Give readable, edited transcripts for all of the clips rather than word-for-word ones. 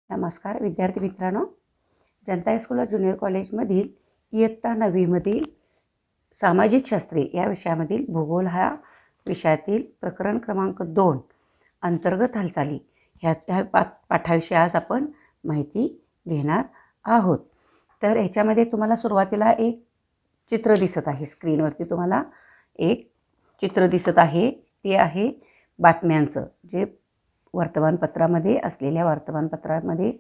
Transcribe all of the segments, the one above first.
नमस्कार विद्यार्थी मित्रांनो, जनता हायस्कूल ज्युनियर कॉलेजमधील इयत्ता 9वीमधील सामाजिक शास्त्रे या विषयामधील भूगोल ह्या विषयातील प्रकरण क्रमांक 2 अंतर्गत हालचाली ह्या पाठाविषयी आज आपण माहिती घेणार आहोत. तर ह्याच्यामध्ये तुम्हाला सुरुवातीला एक चित्र दिसत आहे. स्क्रीनवरती तुम्हाला एक चित्र दिसत आहे. ते आहे बातम्यांचं, जे वर्तमानपत्रामध्ये असलेल्या वर्तमानपत्रामध्ये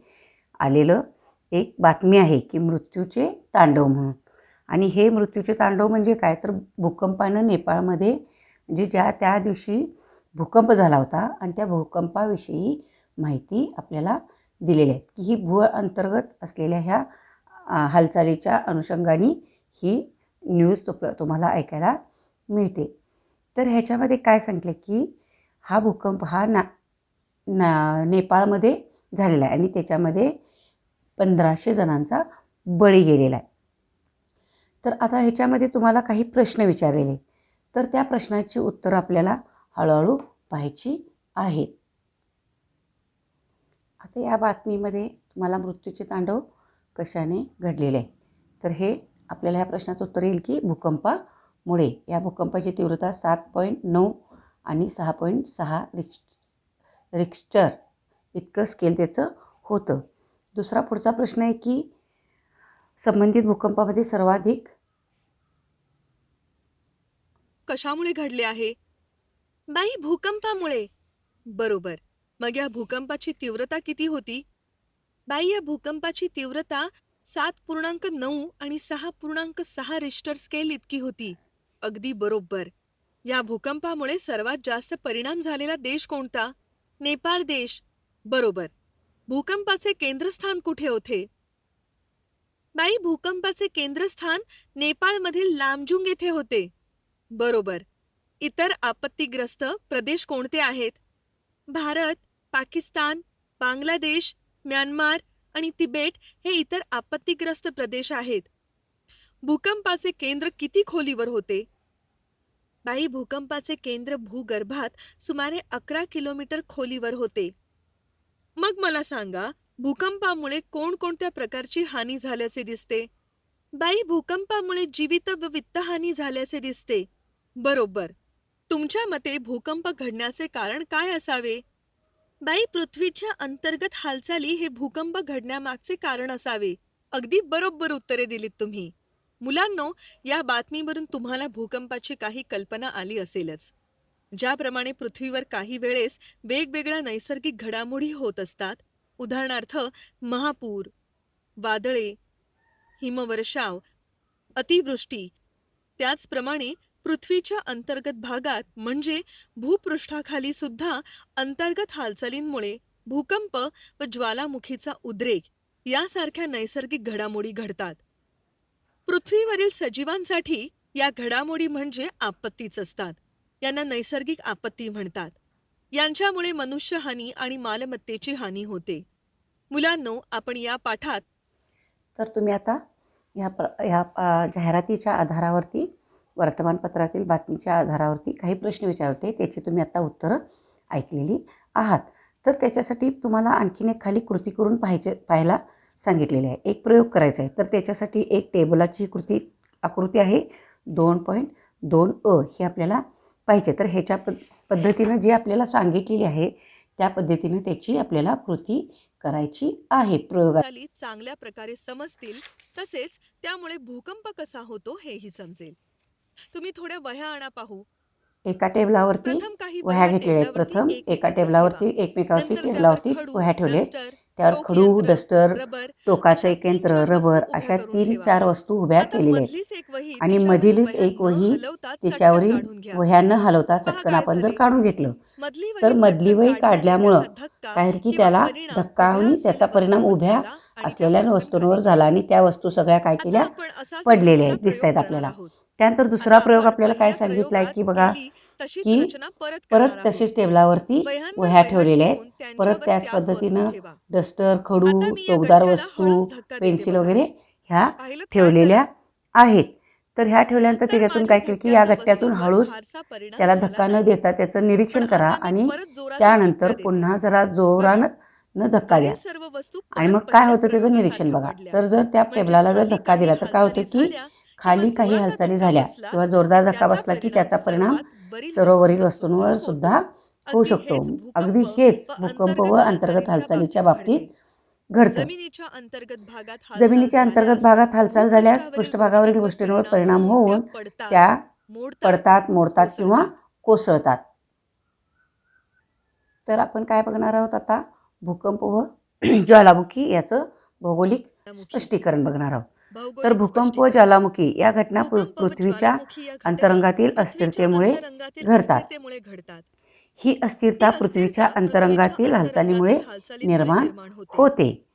आलेलं एक बातमी आहे की मृत्यूचे तांडव म्हणून. आणि हे मृत्यूचे तांडव म्हणजे काय, तर भूकंपानं नेपाळमध्ये म्हणजे त्या दिवशी भूकंप झाला होता आणि त्या भूकंपाविषयी माहिती आपल्याला दिलेली आहे की ही भू अंतर्गत असलेल्या ह्या हालचालीच्या अनुषंगाने ही न्यूज तुम्हाला ऐकायला मिळते. तर ह्याच्यामध्ये काय सांगितलं की हा भूकंप हा नेपाळमध्ये झालेला आहे आणि त्याच्यामध्ये 1500 जणांचा बळी गेलेला आहे. तर आता ह्याच्यामध्ये तुम्हाला काही प्रश्न विचारलेले, तर त्या प्रश्नाची उत्तरं आपल्याला हळूहळू पाहायची आहेत. आता या बातमीमध्ये तुम्हाला मृत्यूचे तांडव कशाने घडलेले आहे, तर हे आपल्याला ह्या प्रश्नाचं उत्तर येईल की भूकंपामुळे. या भूकंपाची तीव्रता 7.9 आणि 6.6 रिक्टर इतकं स्केल त्याचं होतं. दुसरा पुढचा प्रश्न आहे की संबंधित भूकंपामध्ये सर्वाधिक कशामुळे घडले आहे? बाई, भूकंपामुळे. बरोबर. मग या भूकंपाची तीव्रता किती होती? बाई, या भूकंपाची तीव्रता 7.9 आणि 6.6 रिश्टर स्केल इतकी होती. अगदी बरोबर. या भूकंपामुळे सर्वात जास्त परिणाम झालेला देश कोणता? नेपाळ देश. बरोबर. भूकंपाचे केंद्रस्थान कुठे होते? बाई, भूकंपाचे केंद्रस्थान नेपाळमधील लामजुंग येथे होते. बरोबर. इतर आपत्तीग्रस्त प्रदेश कोणते आहेत? भारत, पाकिस्तान, बांगलादेश, म्यानमार आणि तिबेट हे इतर आपत्तीग्रस्त प्रदेश आहेत. भूकंपाचे केंद्र किती खोलीवर होते? बाई, भूकंपाचे केंद्र भूगर्भात सुमारे 11 किलोमीटर खोलीवर होते. मग मला सांगा, भूकंपामुळे कोणकोणत्या प्रकारची हानी झाल्याचे दिसते? बाई, भूकंपामुळे जीवित व वित्तहानी झाल्याचे दिसते. बरोबर. तुमच्या मते भूकंप घडण्याचे कारण काय असावे? बाई, पृथ्वीच्या अंतर्गत हालचाली हे भूकंप घडण्यामागचे कारण असावे. अगदी बरोबर उत्तरे दिलीत तुम्ही. मुलांनो, या बातमीवरून तुम्हाला भूकंपाची काही कल्पना आली असेलच. ज्याप्रमाणे पृथ्वीवर काही वेळेस वेगवेगळ्या नैसर्गिक घडामोडी होत असतात, उदाहरणार्थ महापूर, वादळे, हिमवर्षाव, अतिवृष्टी, त्याचप्रमाणे पृथ्वीच्या अंतर्गत भागात म्हणजे भूपृष्ठाखाली सुद्धा अंतर्गत हालचालींमुळे भूकंप व ज्वालामुखीचा उद्रेक यासारख्या नैसर्गिक घडामोडी घडतात. पृथ्वीवरील सजीवांसाठी या घडामोडी म्हणजे आपत्तीच असतात. यांना नैसर्गिक आपत्ती म्हणतात. यांच्यामुळे मनुष्यहानी आणि मालमत्तेची हानी होते. मुलांनो, आपण या पाठात तर तुम्ही आता ह्या जाहिरातीच्या आधारावरती, वर्तमानपत्रातील बातमीच्या आधारावरती काही प्रश्न विचारते, त्याची तुम्ही आता उत्तरं ऐकलेली आहात. तर त्याच्यासाठी तुम्हाला आणखीन एक खाली कृती करून पाहायला सांगितलेली आहे. एक प्रयोग करायचा आहे. तर त्याच्यासाठी एक टेबलाची आकृती आहे 2.2 अ ही आपल्याला पाहिजे. तर ह्याच्या पद्धतीनं जी आपल्याला सांगितलेली आहे त्या पद्धतीनं त्याची आपल्याला कृती करायची आहे. हालचाली चांगल्या प्रकारे समजतील, तसेच त्यामुळे भूकंप कसा होतो हेही समजेल. तुम्ही थोड्या वह्या आणा पाहू. एका टेबलावरती प्रथम काही वह्या घेतलेल्या आहेत. टेबलावरती प्रथम एका टेबलावरती एकमेकावरती नंतर त्यावर टेबलावरती खडू, वह्या ठेवले. डस्टर, त्यावर टोक खडू, यंत्र, डस्टर, रबर टोकाचं अशा एक यंत्र, 3-4 रबर वस्तू उभ्या अशा करून ठेवा. 3-4 वस्तू उभ्या आता केलेल्या आहेत. मधलीच एक वही आणि तिच्यावरील मधीलच वह्या एक न वही हलवता चटकन त्याच्यावरील काढून घ्या. वह्या न हलवता पहा चटकन काय आपण जर झाले. काढून घेतलं मधली तर वही मधली चटकन वही काढल्याने काढल्यामुळं त्याचा धक्का काय की किंवा त्याला परिणाम धक्का उभ्या आणि त्याचा असलेल्या परिणाम वस्तूवर उभ्या झाला आणि त्या असलेल्या पटकन खाली वस्तूंवर झाला आणि त्या वस्तू सगळ्या काय आता केल्या, आपण असाच एक पडलेल्या दुसरा आहेत, दिसत प्रयोग आहेत करणार आपल्याला. आहोत. त्यानंतर दुसरा आता प्रयोग आपण आपल्याला काय पहिल्या सांगितलं आहे प्रयोगात की बघा केली तशीच की रचना परत परत करणार आहोत. तशीच टेबलावरती वह्यांवर वह्या वह्या ठेवलेल्या आहेत. ठेवून परत त्यांच्यावर त्याच त्याच वस्तू पद्धतीनं ठेवा. डस्टर, खडू, आता मी या टोकदार गठ्ठ्याला वस्तू, हळूच धक्का देते पेन्सिल बघा. वगैरे ह्या पाहिलं काय ठेवलेल्या झालं? आहेत. तर ह्या ठेवल्यानंतर तर त्याच्यातून माझ्या काय केलं की या धक्क्याचा गठ्ठ्यातून वस्तूंवर हळूच फारसा परिणाम त्याला झाला धक्का न नाही. देता त्याचं पण निरीक्षण करा आता मी आणि परत जोराचा त्यानंतर धक्का देते. पुन्हा जरा बघा, जोरानं न धक्का द्या. वरील सर्व वस्तू आणि परत मग काय पहिल्या होतं त्याचं निरीक्षण क्रमांकासारख्या बघा. पडल्या. तर जर त्या म्हणजे टेबलाला जर खाली धक्का काही दिला तर काय होतं हालचाली की झाल्या किंवा खाली काही जोराचा हालचाली धक्का झाल्या बसला किंवा की जोरदार धक्का त्याचा बसला की परिणाम त्याचा परिणाम सर्वात वरील सर्व वरील वस्तूंवर सुद्धा वस्तूंवर होतो. सुद्धा होऊ अगदी शकतो. हेच अगदी भूकंप हेच व भूकंप व अंतर्गत अंतर्गत हालचालींच्या हालचालीच्या बाबतीत बाबतीत घडते. घडतं. जमिनीच्या अंतर्गत भागात हालचाल जमिनीच्या अंतर्गत झाल्यास भागात हालचाल झाल्यास भूपृष्ठावरील पृष्ठभागावरील गोष्टींवर गोष्टींवर परिणाम परिणाम होऊन त्या होऊन पडतात, त्या मोडतात, पडतात, मोडतात किंवा कोसळतात. कोसळतात. तर आपण काय बघणार आहोत आता? भूकंप व ज्वालामुखी याचं भौगोलिक ज्वालामुखी स्पष्टीकरण बघणार आहोत. तर भौगोलिक भूकंप व स्पष्टीकरण. ज्वालामुखी या घटना भूकंप व पृथ्वीच्या ज्वालामुखी या घटना अंतरंगातील पृथ्वीच्या अस्थिरतेमुळे अंतरंगातील घडतात. अस्थिरतेमुळे घडतात. ही ही अस्थिरता पृथ्वीच्या अस्थिरता पृथ्वीच्या अंतरंगातील हालचालीमुळे अंतरंगातील हालचालींमुळे निर्माण निर्माण होते. होते.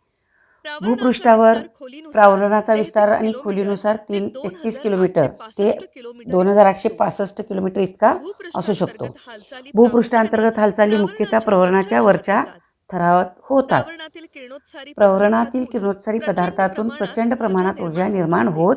प्रावरणाचा भूपृष्ठावर विस्तार खोलीनुसार प्रावरणाचा विस्तार 33 आणि किलोमीटर खोलीनुसार ते 33 किलोमीटर ते 2865 किलोमीटर इतका असतो. 2865 किलोमीटर इतका असू शकतो. भूपृष्ठांतर्गत हालचाली प्रामुख्याने भूपृष्ठांतर्गत हालचाली मुख्यतः प्रावरणाच्या प्रवरणाच्या थरात वरच्या होतात. थरावर होतात. प्रावरणातील किरणोत्सारी प्रवरणातील पदार्थातून किरणोत्सारी प्रचंड पदार्थातून प्रमाणात प्रचंड ऊर्जा प्रमाणात ऊर्जा निर्माण होत निर्माण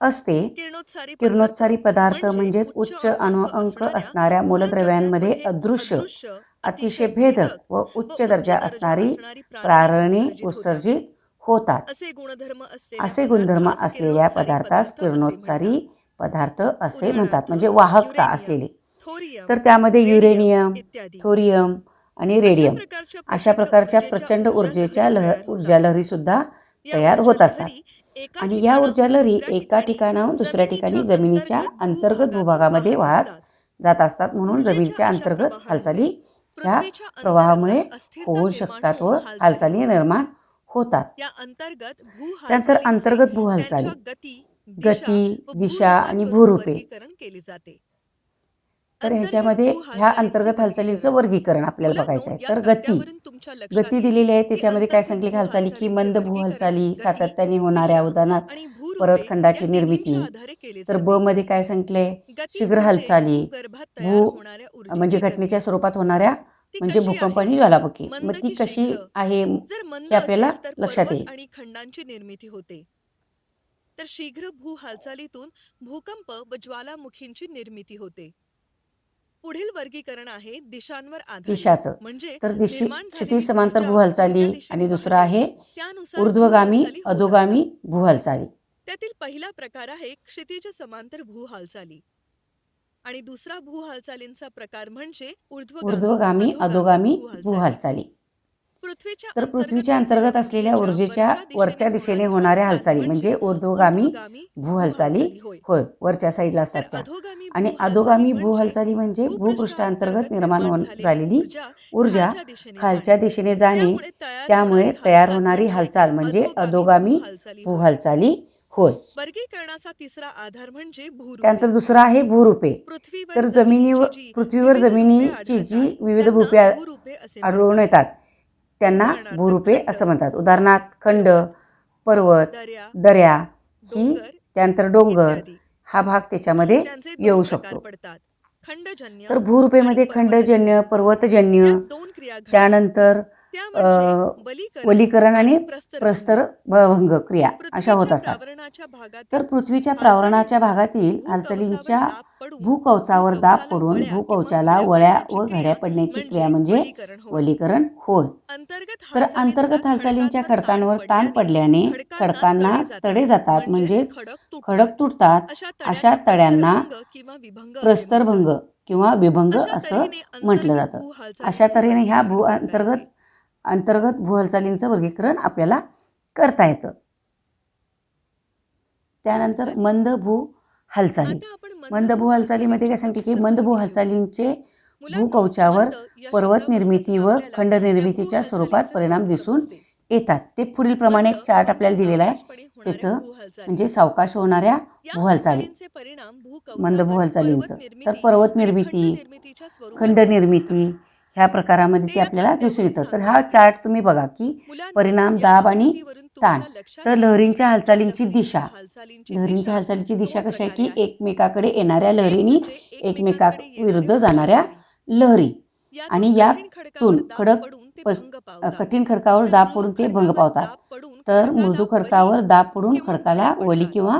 असते. होत असते. किरणोत्सारी पदार्थ किरणोत्सारी पदार्थ म्हणजे म्हणजेच उच्च उच्च अणुअंक अणुअंक असणाऱ्या असणाऱ्या मूलद्रव्यांमध्ये मूलद्रव्यांमध्ये अदृश्य, अदृश्य, अतिशय अतिशय भेदक भेदक व व उच्च उच्च दर्जा दर्जा असणारी असणारी प्रारणे प्रारणे उत्सर्जित होतात. उत्सर्जित होतात. असे गुणधर्म असलेल्या असे गुणधर्म पदार्थास असलेल्या किरणोत्सारी पदार्थास पदार्थ असे म्हणतात. किरणोत्सारी पदार्थ असे म्हणतात. उदाहरणार्थ म्हणजे वाहकता युरेनियम, असलेले. थोरियम, तर त्यामध्ये रेडियम युरेनियम, इत्यादी. थोरियम आणि अशा रेडियम प्रकारच्या अशा प्रचंड प्रकारच्या ऊर्जेच्या प्रचंड ऊर्जा लहरी तयार होतात. ऊर्जा लहरीसुद्धा या तयार ऊर्जा होत असतात. लहरी एका आणि या ऊर्जा ठिकाणाहून लहरी दुसऱ्या एका ठिकाणी ठिकाणाहून दुसऱ्या जमिनीच्या ठिकाणी जमिनीच्या अंतर्गत अंतर्गत भूभागातून भूभागामध्ये वाहत वाहत असतात. जात असतात. म्हणून ऊर्जेच्या जमिनीच्या अशा अंतर्गत प्रवाहांमुळे हालचाली ह्या पृथ्वीच्या प्रवाहामुळे अंतरंगात अस्थिरता होऊ निर्माण शकतात व होऊन हालचाली हालचाली होतात. निर्माण होतात. या अंतर्गत त्यानंतर भूहालचालींचे अंतर्गत भूहालचाली, त्यांच्या गती, दिशा गती, व दिशा आणि भूरूपांवरून भूरूपे. वर्गीकरण केले जाते. तर अंतर्गत ह्याच्यामध्ये ह्या भूहालचालींचे अंतर्गत हालचालींचं वर्गीकरण. वर्गीकरण आपल्याला मुलांनो, बघायचं आहे. या तर गती, तक्त्यावरून तुमच्या लक्षात गती येईल दिलेली आहे. की त्याच्यामध्ये काय अंतर्गत सांगितले हालचाली की भूहालचालींचे मंद वर्गीकरण भूहालचाली गती, सातत्याने होणाऱ्या, दिशा उदाहरणार्थ आणि भूरूपे या परतखंडाची निर्मिती. तिन्हींच्या आधारे केले तर ब जाते. मध्ये काय सांगितले? गती शीघ्र म्हणजे हालचाली, भूगर्भात तयार भू होणाऱ्या म्हणजे ऊर्जेची घटनेच्या गती. स्वरूपात होणाऱ्या ती म्हणजे कशी भूकंप आहे? आणि ज्वालामुखी. मग मंद ती की कशी शीघ्र? आहे जर मंद हे आपल्याला असेल तर लक्षात पर्वत येईल. आणि खंडांची निर्मिती होते. तर शीघ्र भूहालचालीतून भूकंप व ज्वालामुखींची निर्मिती होते. पुढील वर्गीकरण आहे दिशांवर आधारित. दिशाचं. म्हणजे तर निर्माण क्षितिज झालेली समांतर ऊर्जा भूहालचाली कोणत्या दिशेने आणि दुसरं वाहते आहे त्यानुसार ऊर्ध्वगामी, भूहालचाली होत अधोगामी असतात. भूहालचाली. त्यातील पहिला प्रकार आहे क्षितिज समांतर भूहालचाली आणि दुसरा भूहालचालींचा प्रकार म्हणजे ऊर्ध्वगामी, ऊर्ध्वगामी, अधोगामी अधोगामी भूहालचाली. भूहालचाली. पृथ्वीच्या तर अंतर्गत पृथ्वीच्या असलेल्या अंतर्गत असलेल्या ऊर्जेच्या ऊर्जेच्या वरच्या दिशेने होणारी होणाऱ्या हालचाल हालचाली म्हणजे म्हणजे ऊर्ध्वगामी ऊर्ध्वगामी भूहालचाली भूहालचाली होय. होय, वरच्या साईडला असतात तर त्या. अधोगामी आणि भूहालचाली अधोगामी म्हणजे भूहालचाली म्हणजे भूपृष्ठांतर्गत भूपृष्ठाअंतर्गत निर्माण निर्माण झालेली झालेली ऊर्जा ऊर्जा खालच्या दिशेने खालच्या जाणे. दिशेने जाणे. त्यामुळे तयार त्यामुळे होणारी तयार हालचाल होणारी म्हणजे हालचाल म्हणजे अधोगामी अधोगामी भूहालचाली होय. भूहालचाली होय. वर्गीकरणाचा तिसरा आधार म्हणजे भूरूपे. त्यानंतर दुसरं आहे भूरूपे. पृथ्वीवर तर जमिनीची जी पृथ्वीवर विविध रूपे जमिनीची आढळतात जी विविध त्यांना भूपे भूरूपे असे आढळून म्हणतात. येतात त्यांना उदाहरणार्थ भूरूपे खंड, असं म्हणतात. उदाहरणार्थ खंड, पर्वत, पर्वत, दऱ्या, दऱ्या ही डोंगर त्यानंतर डोंगर इत्यादी. हा भाग त्याच्यामध्ये त्यांचे येऊ दोन प्रकार शकतो. पडतात, खंडजन्य तर आणि भूरूपेमध्ये खंडजन्य, पर्वतजन्य. पर्वतजन्य, यात दोन क्रिया घडतात. त्यानंतर त्या अ, म्हणजे वलीकरण वलीकरण आणि आणि प्रस्तरभंग. प्रस्तरभंग क्रिया अशा होत पृथ्वीच्या असतात. प्रावरणाच्या तर भागातील पृथ्वीच्या प्रावरणाच्या हालचालींचा भागातील भूकवचावर हालचालींच्या दाब पडून भूकवचावर दाब भूकवचाला पडून वळ्या किंवा भूकवचाला घड्या वळ्या पडण्याची व घड्या क्रिया पडण्याची क्रिया म्हणजे म्हणजे वलीकरण होय. वलीकरण होय. अंतर्गत तर हालचालींचा अंतर्गत हालचालींच्या खडकांवर ताण खडकांवर ताण पडल्याने पडल्याने खडकांना खडकांना तडे तडे जातात जातात म्हणजेच म्हणजेच खडक तुटतात. खडक तुटतात. अशा अशा तड्यांना तड्यांना प्रस्तरभंग किंवा विभंग असे म्हणतात. प्रस्तरभंग किंवा विभंग अशा असं तऱ्हेने म्हटलं अंतर्गत जातं. अशा भूहालचालींचे तऱ्हेने ह्या वर्गीकरण करता येते. अंतर्गत भूहालचालींचं वर्गीकरण आपल्याला करता येतं. त्यानंतर हालचाली. मंद भू हालचाली. आता आपण मंद भू हालचालीमध्ये हालचालींची काय सांगते की सविस्तर मंद भू माहिती घेऊ. हालचालींचे मुलांनो, भूकवचावर मंद या पर्वत शब्दावरूनच निर्मिती व आपल्याला खंड या निर्मितीच्या स्वरूपात भूहालचालींचे परिणाम स्वरूप दिसून समजते. येतात. ते पुढील प्रमाणे मंद एक चार्ट म्हणजे आपल्याला दिलेला आहे. सावकाशपणे होणाऱ्या त्याचं भूहालचाली. म्हणजे सावकाश होणाऱ्या या भूहालचाली, हालचालींचे परिणाम मंद भूकवचावर भूहालचालींचं. पर्वत तर निर्मिती पर्वत आणि खंड निर्मिती, निर्मितीच्या स्वरूपात खंड दिसून येतात. निर्मिती ह्या प्रकारामध्ये ते ते या आपल्याला दिसून तक्त्यावरून येतं. तर सांगता हा येते. चार्ट तुम्ही बघा की मुलांनो, परिणाम, या दाब आणि आकृतीवरून ताण. तुमच्या लक्षात तर येईल की लहरींच्या ऊर्जा हालचालींची लहरींच्या दिशा, हालचालींची लहरींच्या दिशा हालचालीची दिशा दोन कशी आहे प्रकारे की आहे. एकमेकाकडे येणाऱ्या एक लहरींनी म्हणजे एकमेकांकडे येणाऱ्या विरुद्ध जाणाऱ्या लहरी. लहरी यातून आणि कठीण खडकावर यातून दाब खडक पडून ते भंग पावतात. कठीण खडकावर तर दाब मृदू पडून ते भंग खडकावर पावतात. दाब पडून तर खडकाला मृदू वली खडकावर दाब पडून किंवा घड्या खडकाला वली पडतात. किंवा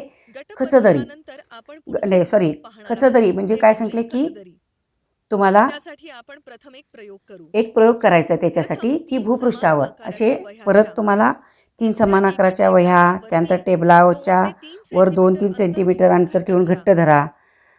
खचदरी. गटपौर्णिमानंतर आपण पुढचे नाही, भाग सॉरी, पाहणार आहोत खचदरी म्हणजे ते काय म्हणजे सांगितले की खचदरी. तुम्हाला त्यासाठी आपण प्रथम एक प्रयोग करू. एक प्रयोग करायचा आहे त्याच्यासाठी प्रथम की 3 भूपृष्ठावर समान असे आकाराच्या वह्या परत घ्या. तुम्हाला 3 त्या समान एका आकाराच्या वह्या, टेबलाच्या त्यानंतर वरती 2 टेबलाच्या ते 3 वर सेंटीमीटर 2-3 अंतर सेंटीमीटर ठेवून अंतर ठेवून घट्ट धरा. धरा.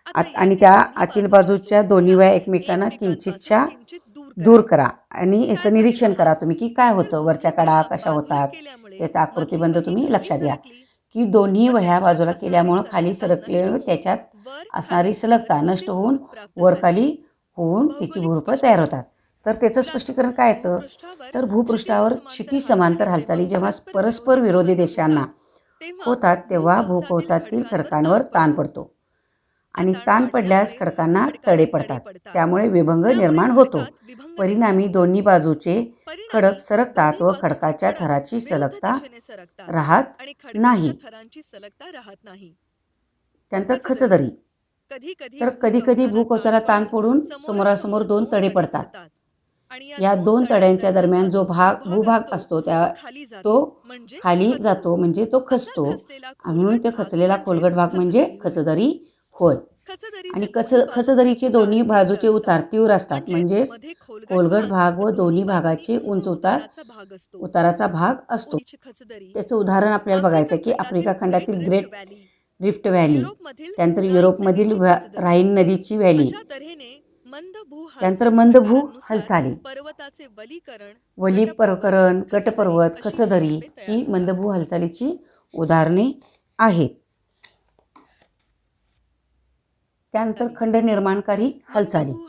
आता आणि यातील त्या दोन्ही आतील बाजूच्या बाजूच्या दोन दोन्ही वह्या वह्या एकमेकांना एकमेकांपासून किंचितशा किंचित दूर दूर करा. करा आणि काय याचं झाले निरीक्षण पहा, करा तुम्ही की काय तर होतं, वरच्या दोन्ही कडा वह्या कशा बाजूला होतात, केल्यामुळे त्याचा मधली आकृतिबंध वही तुम्ही खाली लक्षात घ्या सरकली. की दोन्ही व वह्या त्यांच्यात बाजूला असणारी केल्यामुळं खाली सलगता नष्ट सरकले होऊन त्याच्यात वर असणारी खाली वर सलगता नष्ट असे होऊन स्वरूप प्राप्त वरखाली झाले. होऊन त्याची भौगोलिक भूरूपं तयार स्पष्टीकरण. होतात. तर त्याचं मुलांनो, स्पष्टीकरण काय येतं, भूपृष्ठावर तर क्षितिज भूपृष्ठावर समांतर क्षितिज समांतर हालचाली जेव्हा परस्पर विरोधी देशांना तेव्हा होतात तेव्हा भूकवचातील भूकवचातील खडकांवर खडकांवर ताण ताण पडतो. पडतो हा आणि ताण ताण पडल्यास वाढल्यामुळे खडकांना तडे खडकाला तडे पडतात. पडतात. त्यामुळे विभंग त्यामुळे निर्माण होतो. खडकात विभंग निर्माण परिणामी होतात. दोन्ही बाजूचे खडक परिणामी सरकतात दोन्ही व बाजूचे खडकाच्या खडक थराची विरुद्ध सलगता दिशेने सरकतात राहत आणि खडकांच्या नाही. थरांची सलगता राहत नाही. त्यानंतर खचदरी. खचदरी. कधी कधी तर कधीकधी भूकवचाला ताण भूकवचाला ताण पडून पडून समोरासमोर समोरासमोर 2 दोन तडे तडे पडतात. पडतात आणि या दोन 2 तड्यांच्या तड्यांदरम्यानचा दरम्यान जो जो भूभाग भूभाग असतो असतो तो त्या खाली तो जातो म्हणजे खाली खचतो. जातो म्हणजे तो असा खचतो. खचलेला म्हणून खोलगट ते भाग खचलेला खोलगट म्हणजेच भाग म्हणजे खचदरी होय. खचदरी होय. आणि खचदरीचे दोन्ही बाजूंचे खचदरीचे उतार दोन्ही तीव्र बाजूचे असतात. उतार तीव्र असतात. म्हणजेच म्हणजेच मध्ये खोलगट खोलगट भाग भाग व व दोन्ही दोन्ही बाजूनी भागाचे उंच उतार उताराचा भाग असतो. उताराचा भाग असतो. ओळीची खचदरी. त्याचं उदाहरण आपल्याला बघायचं आफ्रिका आहे की खंडातील आफ्रिका ग्रेट खंडातील रिफ्ट ग्रेट व्हॅली, रिफ्ट व्हॅली, युरोपमधील त्यानंतर ऱ्हाइन युरोपमधील नदीची खचदरी. ऱ्हाइन नदीची व्हॅली, अशा तऱ्हेने मंद भू त्यानंतर हालचाली मंदभू प्रकारांनुसार हालचाली, पर्वताचे वलीकरण, गटपर्वत, वलीकरण, खचदरी गटपर्वत, अशी खचदरी भूरूपे तयार ही होतात. मंदभू हालचालीची उदाहरणे आहेत. त्यानंतर खंड निर्माणकारी हालचाली. मंदभू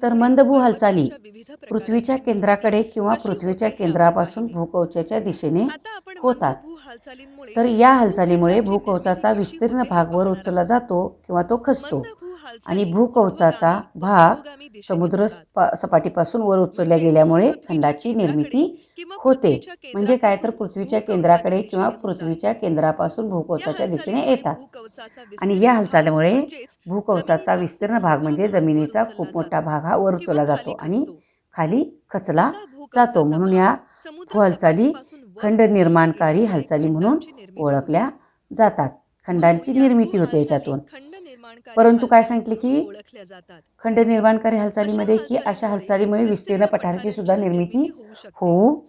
तर हालचालींमुळे मंदभू हालचाली पर्वतांच्या विविध पृथ्वीच्या प्रकारांची निर्मिती केंद्राकडे किंवा कशी पृथ्वीच्या होते हे आपण केंद्रापासून पाहिले. भूकवचाच्या दिशेने आता आपण होतात. मंदभू हालचालींमुळे तर या हालचालीमुळे भूखंडाची निर्मिती भूकवचाचा कशी विस्तीर्ण होते हे भाग वर पाहणार उचलला आहोत. जातो किंवा तो खचतो मंदभू आणि हालचाली भूकवचाचा ऊर्ध्वगामी व भाग अधोगामी दिशेने समुद्र होतात. सपाटीपासून वर उचलल्या म्हणजेच गेल्यामुळे पृथ्वीच्या खंडाची केंद्राकडे निर्मिती किंवा होते. पृथ्वीच्या म्हणजे काय तर केंद्रापासून पृथ्वीच्या भूकवचाच्या केंद्राकडे किंवा दिशेने होतात. पृथ्वीच्या केंद्रापासून या भूकवचाच्या दिशेने हालचालीमुळे येतात. भूकवचाचा आणि या विस्तीर्ण भाग हालचालीमुळे म्हणजेच भूकवचाचा जमिनीचा खूप विस्तीर्ण भाग मोठा म्हणजे भाग वर जमिनीचा उचलला खूप मोठा जातो भाग हा वर किंवा उचलला खाली जातो आणि खचतो. खाली खचला असा जातो. भूकवचाचा म्हणून भाग या समुद्र हालचाली सपाटीपासून वर खंड उचलला निर्माणकारी गेल्यामुळे हालचाली म्हणून खंडांची निर्मिती ओळखल्या होते. जातात. म्हणून खंडांची या भू निर्मिती होते हालचाली याच्यातून. खंड निर्माणकारी परंतु काय हालचाली सांगितले म्हणून की ओळखल्या जातात. खंड निर्माणकारी अशा हालचालीमध्ये की अशा हालचालींमुळे हालचालीमुळे विस्तीर्ण विस्तीर्ण पठाराची सुद्धा पठारांची निर्मिती निर्मिती होऊ शकते. होऊ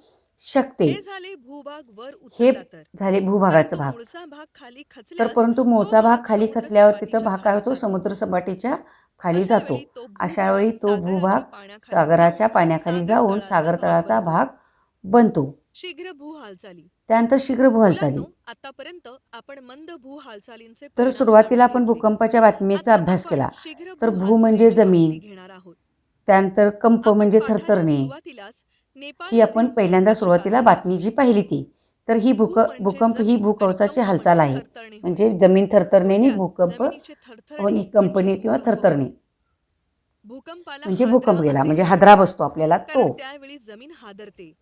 शकते. हे झाले भूभाग वर हे उचलला तर. झाले भूभागाचा परंतु भाग. मूळचा भाग खाली तर खचल्यास परंतु तो मूळचा भाग भाग खाली समुद्र खचल्यावर तिथं सपाटीच्या भाग काय खाली होतो, जातो. समुद्र सपाटीच्या खाली अशा जातो. वेळी तो अशा भूभाग वेळी तो भूभाग सागराच्या पाण्याखाली सागराच्या जाऊन पाण्याखाली सागर जाऊन तळाचा सागर भाग तळाचा बनतो. भाग बनतो. शीघ्र भू हालचाली. त्यानंतर शीघ्र भू हालचाली. मुलांनो, आतापर्यंत आपण मंद भू हालचालींचे तर परिणाम सुरुवातीला जाणून आपण घेतले. भूकंपाच्या बातमीचा आता अभ्यास आपण केला. शीघ्र तर भू भू म्हणजे हालचालींची जमीन, माहिती घेणार आहोत. त्यानंतर कंप आपण म्हणजे पाठाच्या थरथरणे. सुरुवातीलाच ही आपण नेपाळमधील पहिल्यांदा भूकंपाची सुरुवातीला बातमी बातमी वाचली. जी पाहिली ती. तर ही भू म्हणजे भूकंप ही जमीन आणि भूकवचाची कंप हालचाल म्हणजे आहे. थरथरणे होय. म्हणजे जमीन थरथरणे आणि थोडक्यात भूकंप जमिनीचे थरथरणे आणि म्हणजे कंपने किंवा भूकंप होय. थरथरणे भूकंपाला म्हणजे हादरा भूकंप गेला असेही म्हणजे हादरा म्हणतात, बसतो आपल्याला तो. कारण त्यावेळी जमीन हादरते.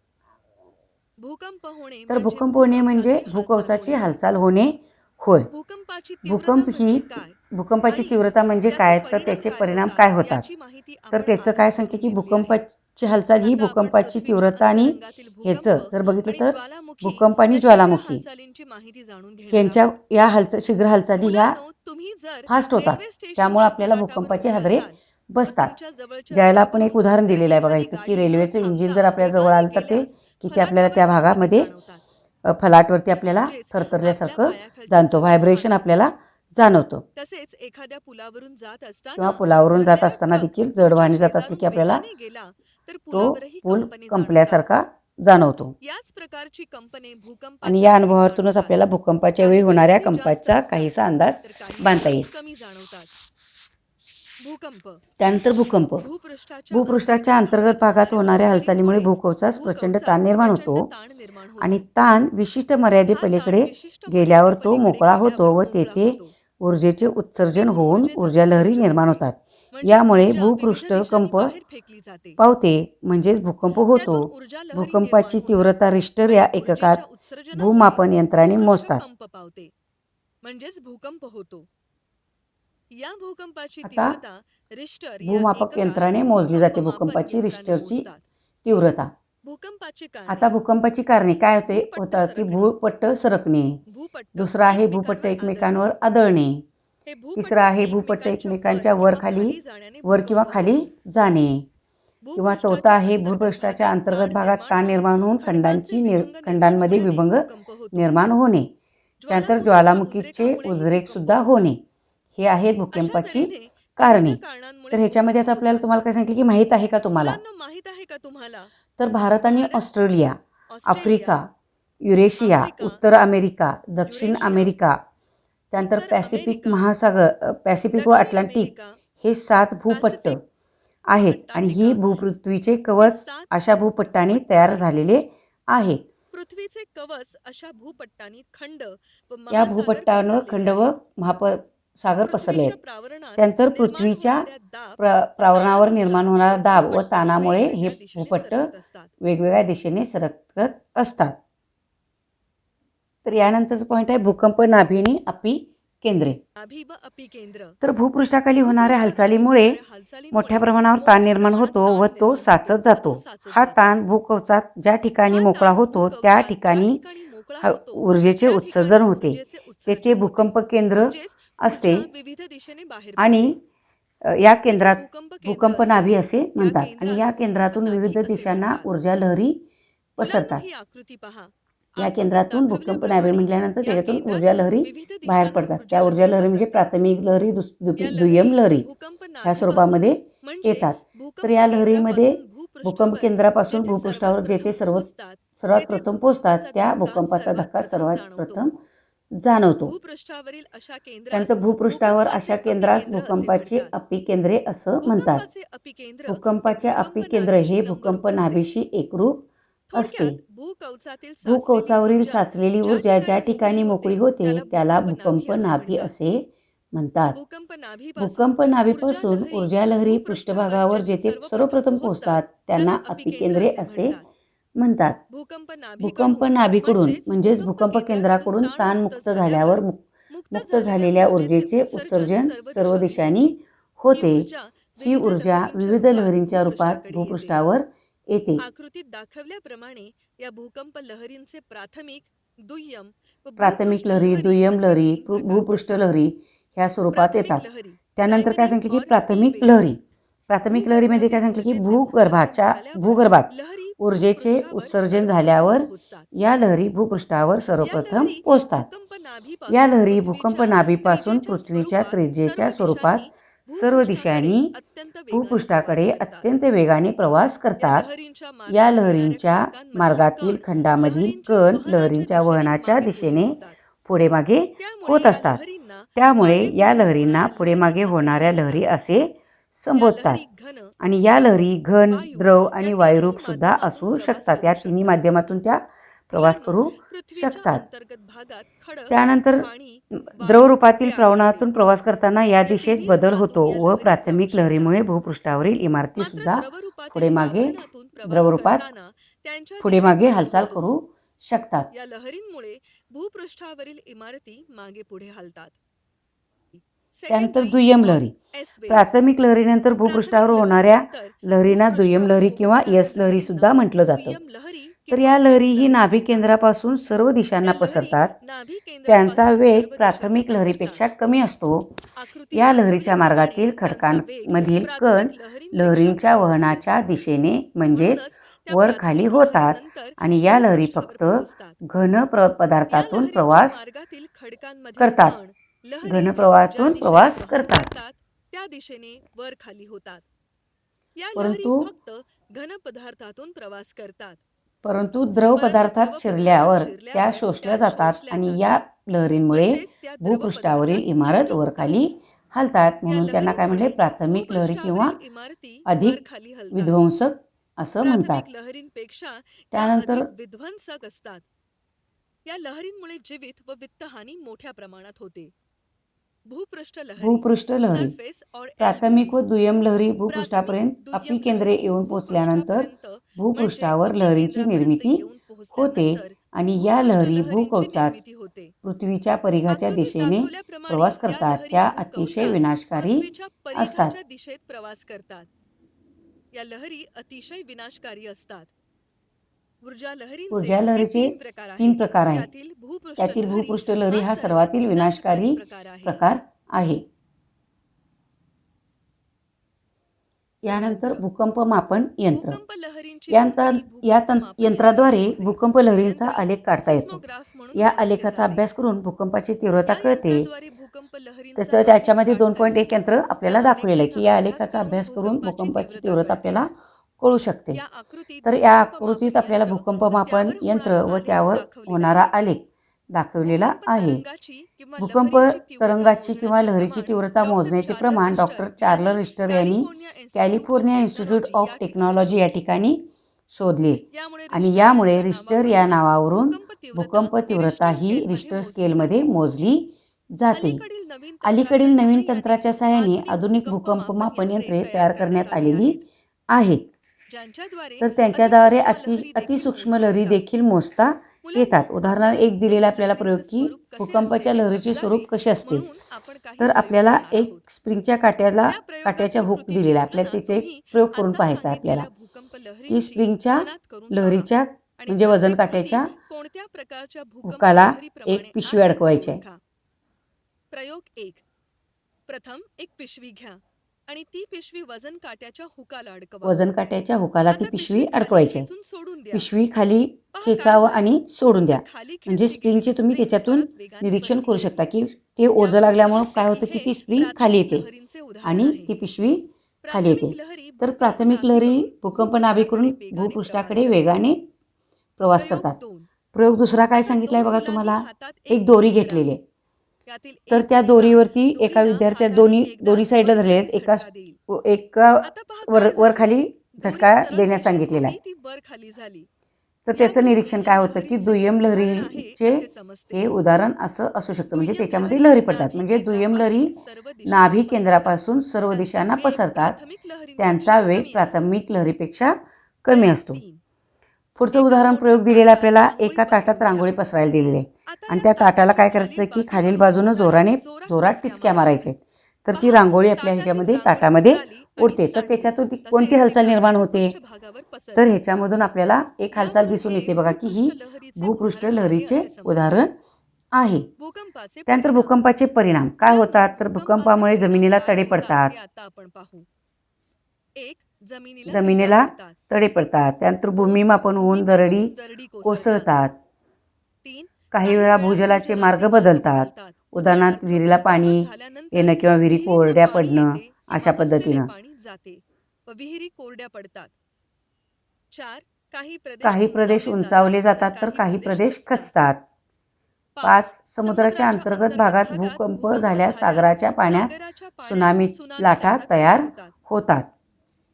भूकंप होणे तर म्हणजे भूकंप होणे म्हणजे भूकवचाची हालचाल भूकवचाची होणे होय. हालचाल होणे होय. भूकंपाची तीव्रता भूकंप ही म्हणजे काय भूकंपाची आणि तीव्रता म्हणजे त्याचे काय, तर परिणाम त्याचे काय परिणाम होतात काय होतात. याची माहिती तर आपण त्याचं काय आधीच सांगते करून की घेतली आहे. भूकंपाची हालचाल ही आता आपण भूकंपाची पृथ्वीच्या तीव्रता आणि अंतरंगातील भूकंप ह्याचं जर बघितलं आणि तर ज्वालामुखी भूकंप आणि या शीघ्र ज्वालामुखी हालचालींची माहिती जाणून घेणार ह्यांच्या आहोत. या शीघ्र हालचाली ह्या मुलांनो, तुम्ही जर फास्ट होतात. रेल्वे त्यामुळे स्टेशनच्या आपल्याला फलाटावर भूकंपाचे उभे हादरे असाल व बसतात. तुमच्या जवळच्या ज्यावेळेला आपण एक रुळावरून उदाहरण जर दिलेलं आहे बघा एखादी इथं, की गाडी न रेल्वेचं इंजिन थांबता जर आपल्या जवळ वेगाने आलं तर गेल्यास की आपल्याला फलाटावर त्या कंपने भागामध्ये जाणवतात. फलाटवरती आपल्याला म्हणजेच आपल्या थरथरल्यासारखं पायाखालची जाणतो, जमीन व्हायब्रेशन हादरते. आपल्याला जाणवतं. तसेच एखाद्या पुलावरून जात किंवा असताना पुलावरून जात भरलेला असताना ट्रक देखील जड तुमच्या वाहने जात असले शेजारून की आपल्याला वेगाने गेला तर तो पुलावरही पूल कंपने जाणवतात. कंपल्यासारखा जाणवतो. याच प्रकारची कंपने आणि भूकंपाच्या या वेळी अनुभवातूनच जाणवतात. आपल्याला भूकंपाच्या वेळी काही वेळेस होणाऱ्या ते जास्त कंपाचा असतात काहीसा अंदाज तर काही बांधता वेळेस येईल. कमी जाणवतात. भूकंप त्यानंतर भूकंप. भूपृष्ठाच्या भूपृष्ठाच्या अंतर्गत अंतर्गत भागात होणाऱ्या होणाऱ्या हालचालीमुळे हालचालींमुळे भूकवचास प्रचंड भूकवचात ताण निर्माण प्रचंड होतो ताण निर्माण आणि होतो. ताण विशिष्ट हा ताण मर्यादेपलीकडे विशिष्ट गेल्यावर तो मर्यादेपलीकडे मोकळा होतो गेल्यावर व मोकळा तेथे होतो. ऊर्जेचे उत्सर्जन तेथून होऊन ऊर्जेचे ऊर्जा लहरी उत्सर्जन निर्माण होते. होतात. म्हणजे यामुळे ऊर्जा विविध भूपृष्ठ दिशांनी कंप बाहेर फेकली जाते. पावते म्हणजेच भूकंप होतो. त्यातून ऊर्जा लहरी निर्माण भूकंपाची होतात तीव्रता रिश्टर आणि या एककात ऊर्जेच्या उत्सर्जनामुळे भूमापन यंत्राने भूपृष्ठ मोजतात. कंप पावते म्हणजेच भूकंप होतो. या भूकंपाची आता तीव्रता रिश्टर या भूमापक एककात यंत्राने मोजली जाते भूकंपमापन भूकंपाची यंत्राने रिश्टरची मोजतात. तीव्रता. भूकंपाची आता कारणे. भूकंपाची कारणे काय भूपट्ट होतं की सरकणे. भूपट्ट सरकणे. भूपट्ट दुसरं आहे भूपट्ट एकमेकांवर आदळणे. एकमेकांवर आदळणे. हे तिसरं आहे भूपट्ट एकमेकांच्या एकमेकांच्या वर खाली जाण्याने वर किंवा भूकंप खाली होतो. जाणे. किंवा चौथं भूपृष्ठाच्या आहे अंतर्गत भूपृष्ठाच्या भागात अंतर्गत ताण भागात निर्माण ताण निर्माण होऊन खडकांचे विभंग निर्माण खंडांमध्ये होण्याने विभंग भूकंप होतो. निर्माण होणे. त्यानंतर ज्वालामुखीच्या ज्वालामुखीचे उद्रेकामुळेही उद्रेक भूकंप सुद्धा होतात. होणे. हे आहेत अशा भूकंपाची तऱ्हेने विविध कारणे. कारणांमुळे तर ह्याच्यामध्ये भूकंप आता आपल्याला होतात. तुम्हाला काय सांगितलं की माहीत आहे का तुम्हाला? मुलांना माहित आहे का तुम्हाला? तर भारत आणि Bharat, Australia, Australia, Africa, Eurasia, Africa, उत्तर अमेरिका, दक्षिण युरेशिया, अमेरिका, त्यानंतर उत्तर पॅसिफिक अमेरिका, महासागर, पॅसिफिक व दक्षिण अटलांटिक अमेरिका, हे 7 भूपट्ट पॅसिफिक व आहेत आणि ही अंटार्क्टिका भूपृथ्वीचे हे कवच 7 अशा भूपट्टांनी भूपट्ट तयार आहेत. झालेले आहे. पृथ्वीचे कवच अशा भूपट्टांनी खंड व या महासागर भूपट्टांवर पसरलेले खंड व आहेत. सागर पसरले पृथ्वीच्या आहेत. प्रावरणात त्यानंतर निर्माण पृथ्वीच्या होणाऱ्या दाब व प्रावरणावर निर्माण ताणानुसार होणारा हे दाब व भूपट्ट ताणामुळे हे वेगवेगळ्या दिशेने भूपट्ट सरकत असतात. वेगवेगळ्या दिशेने सरकत असतात. तर यानंतरचं पॉईंट आहे भूकंप नाभी आणि अपी केंद्रे. नाभी व अपिकेंद्र. तर भूपृष्ठाखाली होणाऱ्या भूपृष्ठाखाली हालचालीमुळे होणाऱ्या हालचालींमुळे मोठ्या प्रमाणावर ताण मोठ्या निर्माण प्रमाणात होतो ताण व तो निर्माण साचत होतो व जातो. तो साचत हा जातो. ताण भूकवचात ज्या ठिकाणी हा मोकळा ताण होतो त्या भूकवचात ज्या ठिकाणी ठिकाणी मोकळा होतो ऊर्जेचे त्या उत्सर्जन ठिकाणी होते. ऊर्जेचे तेथे उत्सर्जन होते. भूकंप केंद्र म्हणजेच असते ऊर्जा विविध दिशेने बाहेर आणि पडते. या तेथे केंद्रात भूकंप केंद्र भूकंप असते. नाभी असे या म्हणतात आणि या केंद्रास भूकंप केंद्रातून नाभी विविध असे दिशांना म्हणतात. ऊर्जा लहरी मुलांनो, पसरतात. ही आकृती पहा. या आकृतीत केंद्रातून भूकंप नाभी दाखवल्याप्रमाणे म्हटल्यानंतर या त्याच्यातून ऊर्जा केंद्रातून लहरी विविध बाहेर दिशांना पडतात. त्या ऊर्जा ऊर्जा लहरी लहरी म्हणजे पसरतात. प्राथमिक लहरी, या दुय्यम लहरी लहरी भूकंप ह्या नाभीपासून स्वरूपामध्ये म्हणजे येतात. तर भूकंप या लहरीमध्ये केंद्रापासून भूकंप भूपृष्ठावर केंद्रापासून जेथे सर्वात भूपृष्ठावर प्रथम पोहोचतात सर्वात तेथे प्रथम पोहोचतात भूकंपाचा त्या धक्का भूकंपाचा सर्वात धक्का प्रथम सर्वात जाणवतो. प्रथम जाणवतो. भूपृष्ठावरील अशा केंद्रास त्यानंतर भूपृष्ठावर भूकंपाचे अशा केंद्रास अपिकेंद्र असे भूकंपाचे म्हणतात. अपिकेंद्रे असं म्हणतात. भूकंपाचे अपिकेंद्र हे भूकंपाचे भूकंप अपिकेंद्र हे नाभीशी भूकंप लंबरूप असते. नाभीशी एकरूप असते. थोडक्यात भूकवचातील साचलेली भूकवचावरील ऊर्जा साचलेली ऊर्जा ज्या ठिकाणी मोकळी होते त्याला भूकंप असे नाभी म्हणतात. असे म्हणतात. भूकंप नाभीपासून भूकंप ऊर्जा नाभीपासून लहरी ऊर्जा लहरी भूपृष्ठावर पृष्ठभागावर जेथे जेथे सर्वप्रथम सर्वप्रथम पोहोचतात पोहोचतात त्यांना अपिकेंद्र अपिकेंद्रे असे असे म्हणतात. म्हणतात. भूकंप भूकंप नाभीकडून नाभीकडून म्हणजेच भूकंप भूकंप केंद्राकडून केंद्राकडून ताण ताण मुक्त मुक्त झाल्यावर झाल्यावर मुक्त मुक्त झालेल्या झालेल्या ऊर्जेचे ऊर्जेचे उत्सर्जन सर्व दिशांनी दिशांनी होते. ही होते. ऊर्जा ही विविध ऊर्जा लहरींच्या विविध रूपात लहरींच्या रूपात भूपृष्ठाकडे येते. भूपृष्ठावर येते. आकृतीत दाखवल्याप्रमाणे या भूकंप लहरींचे प्राथमिक, दुय्यम व प्राथमिक भूपृष्ठ लहरी, लहरी दुय्यम असे लहरी, 3 प्रकार भूपृष्ठ पडतात. लहरी ह्या स्वरूपात येतात. प्राथमिक लहरी त्यानंतर काय प्रायमरी सांगितलं की हॉट ई प्राथमिक वेव्स. लहरी. प्राथमिक लहरीमध्ये काय भूगर्भातील सांगितलं की ऊर्जेचे उत्सर्जन झाल्यावर भूगर्भात लहरी ऊर्जेचे भूपृष्ठावर उत्सर्जन सर्वप्रथम झाल्यावर पोहोचतात. या लहरी भूपृष्ठावर या सर्वप्रथम लहरी पोहोचतात. भूकंप या नाभीपासून लहरी भूकंप नाभीपासून पृथ्वीच्या त्रिज्येच्या स्वरूपात सर्व दिशांनी अत्यंत वेगाने प्रवास भूपृष्ठाकडे करतात. अत्यंत वेगाने प्रवास या करतात. लहरींच्या या मार्गात येणाऱ्या लहरींच्या खडकांमधील मार्गातील कण खंडामधील लहरींच्या कण वहनाच्या लहरींच्या दिशेने वहनाच्या मागे पुढे दिशेने होतात. पुढे मागे त्यामुळे होत या असतात. लहरींना त्यामुळे मागे या पुढे लहरींना होणाऱ्या पुढे लहरी मागे असेही होणाऱ्या लहरी म्हणतात. असे या संबोधतात. लहरी घन, आणि या द्रव, लहरी घन, वायू द्रव या आणि तिन्ही वायुरूप सुद्धा माध्यमातून असू प्रवास शकतात. करू या तिन्ही शकतात. माध्यमातून त्या प्रवास मुलांनो, करू पृथ्वीच्या शकतात. अंतर्गत भागात खडक, त्यानंतर पाणी, वायू द्रवरूपातील हे आढळते. प्रवाहातून प्रवास करताना या या दिशेत तिन्ही बदल होतो रूपातून या व लहरी जाऊ प्राथमिक शकतात. लहरीमुळे भूपृष्ठावरील इमारती मात्र सुद्धा द्रवरूपातील पुढे मागे प्रावरणातून प्रवास द्रवरूपात करताना त्यांच्या पुढे दिशेत मागे बदल हालचाल होतो. करू शकतात. या लहरींमुळे भूपृष्ठावरील इमारती मागे पुढे हलतात. त्यानंतर सेकंडरी दुय्यम ऑर लहरी. S waves. प्राथमिक लहरीनंतर भूपृष्ठावर प्राथमिक होणाऱ्या लहरीनंतर लहरींना दुय्यम लहरी भूपृष्ठावर किंवा पोहोचणाऱ्या एस लहरी लहरींना सुद्धा म्हटलं जातं. दुय्यम लहरी तर किंवा या लहरी एस ही लहरी नाभी म्हणतात. केंद्रापासून सर्व दिशांना या लहरी पसरतात. नाभी त्यांचा केंद्रापासून वेग सर्व दिशांना प्राथमिक पसरतात. लहरीपेक्षा कमी असतो. आकृतीत या लहरीच्या दाखवल्याप्रमाणे मार्गातील त्यांचा वेग खडकांमधील कण प्राथमिक लहरींपेक्षा लहरींच्या कमी असतो. वहनाच्या दिशेने म्हणजेच म्हणूनच त्या वर खाली प्राथमिक होतात लहरीनंतर आणि या लहरी भूपृष्ठावर फक्त पोहोचतात. या पदार्थातून लहरींच्या प्रवास मार्गातील खडकांमधील करतात. कण लहरी ज्या घनप्रवाहातून दिशेने प्रवास वहन करतात. करतात त्या दिशेने वर खाली होतात. या लहरी परंतु फक्त घन पदार्थातून प्रवास करतात. परंतु द्रव परंतु पदार्थात द्रव शिरल्यावर पदार्थात त्या शिरल्यावर शोषल्या त्या जातात शोषल्या आणि या जातात. लहरींमुळे म्हणजेच त्या द्रव भूपृष्ठावरील पदार्थात इमारत नष्ट होतात. वरखाली हलतात. या म्हणून त्यांना काय म्हणले लहरींमुळे प्राथमिक लहरी किंवा भूपृष्ठावरील इमारती वर अधिक खाली हलतात. विध्वंसक असं म्हणतात. प्राथमिक लहरींपेक्षा त्या त्यानंतर अधिक विध्वंसक असतात. या लहरींमुळे जीवित व वित्तहानी मोठ्या प्रमाणात होते. भूपृष्ठ लहरी सरफेस और एअर प्राथमिक व वेव्स. दुय्यम लहरी प्राथमिक भूपृष्ठापर्यंत दुय्यम अपिकेंद्रे लहरी येऊन पोचल्यानंतर भूपृष्ठापर्यंत म्हणजे भूपृष्ठावर लहरीची अपिकेंद्रापर्यंत निर्मिती येऊन होते पोहोचल्यानंतर आणि या भूपृष्ठ लहरी लहरींची भूकवचात निर्मिती होते. पृथ्वीच्या परिघाच्या आकृतीत दिशेने दाखवल्याप्रमाणे प्रवास या करतात. लहरी त्या अतिशय भूकवचात विनाशकारी पृथ्वीच्या असतात. परिघाच्या दिशेत प्रवास करतात. या लहरी अतिशय विनाशकारी असतात. ऊर्जा लहरींचे हे लहरीचे 3 प्रकार तीन आहेत. प्रकार आहेत. त्यातील त्यातील भूपृष्ठ लहरी हा सर्वातील सर्वात विनाशकारी विनाशकारी प्रकार आहे. प्रकार आहे. यानंतर भूकंप मापन यंत्र. भूकंप लहरींची यंत्राद्वारे भूकंप लहरींचा आलेख काढता येतो. सिस्मोग्राफ म्हणून या ओळखले आलेखाचा जाते. अभ्यास करून भूकंपाची तीव्रता या कळते. यंत्राद्वारे भूकंप लहरींचा तर आलेख त्याच्यामध्ये काढता 2.1 येतो. यंत्र आपल्याला या दाखवलेलं आहे की या आलेखाचा अभ्यास करून भूकंपाची तीव्रता कळते. आपल्याला कळू शकते. या आकृतीत तर या भूकंप आकृतीत मापन आपल्याला यंत्र भूकंप व मापन त्यावर यंत्र होणारा व आलेख त्यावर दाखवलेला होणारा आहे. आलेख दाखवलेला भूकंप आहे. तरंगाची किंवा भूकंप लहरींची तीव्रता तरंगाची किंवा मोजण्याचे लहरीची प्रमाण तीव्रता डॉक्टर मोजण्याचे चार्ल्स प्रमाण रिश्टर डॉक्टर चार्ल्स यांनी रिश्टर यांनी California California institute of technology या ठिकाणी शोधले. आणि यामुळे रिश्टर या नावावरून भूकंप तीव्रता ही रिश्टर स्केलमध्ये मोजली जाते. अलीकडील नवीन तंत्राच्या सहाय्याने आधुनिक भूकंप मापन यंत्रे तयार करण्यात आलेली आहेत. तर त्यांच्याद्वारे अतिसूक्ष्म लहरी देखील मोजता येतात. उदाहरणार्थ एक दिलेला आपल्याला प्रयोग की भूकंपाच्या लहरीचे स्वरूप कसे असते. तर आपल्याला एक स्प्रिंगच्या काट्याच्या हुक दिलेला आहे. आपल्याला त्याचे एक प्रयोग करून पाहायचा आहे आपल्याला की स्प्रिंगच्या लहरीच्या म्हणजे वजन काट्याच्या कोणत्या प्रकारच्या हुकाला एक पिशवी अडकवायची आहे. प्रयोग 1. प्रथम एक पिशवी घ्या आणि ती पिशवी वजन काट्याच्या हुकाला अडकवा. वजन काट्याच्या हुकाला ती आता पिशवी खाली अडकवायची आहे. खेचून सोडून द्या. पिशवी खाली पहा काय खेचावं झालं. आणि सोडून द्या. खाली म्हणजे खेचली स्प्रिंगचे गेलेली तुम्ही स्प्रिंग त्याच्यातून परत वेगाने निरीक्षण वरती करू येते. शकता की ते ओझं यावरून लागल्यामुळं समजते काय की होतं की हे ती स्प्रिंग प्राथमिक खाली येते लहरींचे उदाहरण आणि आहे. ती पिशवी खाली येते. प्राथमिक लहरी तर भूकंप प्राथमिक लहरी नाभिकडून भूकंप नाभिकडून भूपृष्ठाकडे भूपृष्ठाकडे वेगाने वेगाने प्रवास प्रयोग करतात. 2. प्रयोग दुसरा काय आता सांगितलाय दोन बघा मुलांनी तुम्हाला. हातात एक दोरी धरा. घेतलेली आहे. यातील तर एक त्या मुलगा दोरीवरती एका दोरीला विद्यार्थ्या हाताने एकदा दोन्ही साईडला वर धरलेले खाली आहेत. झटका देईल. एका आता पहा काय वर झालं. खाली दोरी झटका सरळ देण्यास रेषेत सांगितलेला होती, आहे. ती वर खाली झाली. तर त्याचं यावरून निरीक्षण काय होतं की लहरींचे दुय्यम उदाहरण आहे लहरीचे असे समजते. हे उदाहरण असं असू शकतं. म्हणजे दुय्यम त्याच्यामध्ये लहरी लहरी पडतात. नाभी म्हणजे दुय्यम लहरी केंद्रापासून सर्व दिशांना नाभी पसरतात. केंद्रापासून सर्व त्यांचा दिशांना वेग पसरतात. प्राथमिक लहरींपेक्षा त्यांचा वेग कमी असतो. प्राथमिक लहरीपेक्षा कमी प्रयोग असतो. 3. पुढचं एका उदाहरण मोठ्या प्रयोग दिलेला ताटात आपल्याला रांगोळी एका ताटात पसरून रांगोळी घ्या. पसरायला दिलेली आहे आता आणि या त्या ताटाला ताटाच्या काय करायचं की खालील बाजूनं बोटाने जोरात टिचक्या मारायच्या आहेत. तर ती पहा, रांगोळी आपल्या ताटातील ह्याच्यामध्ये रांगोळी ताटामध्ये उडाली आणि उडते. तर सांडली. त्याच्यातून ती तसेच कोणती ती हालचाल निर्माण ताटाच्या होते. पृष्ठभागावर पसरली. तर ह्याच्यामधून आपल्याला एक हालचाल यावरून दिसून हे येते बघा की ही भूपृष्ठ लहरीचे भूपृष्ठ उदाहरण आहे लहरीचे असे समजते. उदाहरण आहे. भूकंपाचे त्यानंतर परिणाम. भूकंपाचे परिणाम काय मुलांनो, होतात. तर भूकंपाचे भूकंपामुळे परिणाम जमिनीला काय तडे होतात पडतात. ते आता आपण पाहू. 1. जमिनीला जमिनीला भेगा पडतात. तडे पडतात. त्यानंतर 2. भूमिमापन होऊन दरडी दरडी कोसळतात. 3. काही वेळा भूजलाचे मार्ग बदलतात. उदाहरणार्थ विहिरीला पाणी येणं किंवा विहिरी कोरड्या पडणं अशा पद्धतीनं. पाणी जाते व विहिरी कोरड्या पडतात. 4. काही प्रदेश उंचावले जातात तर काही प्रदेश खचतात. 5. समुद्राच्या अंतर्गत भागात भूकंप झाल्यास सागराच्या पाण्यात त्सुनामी लाटा तयार होतात.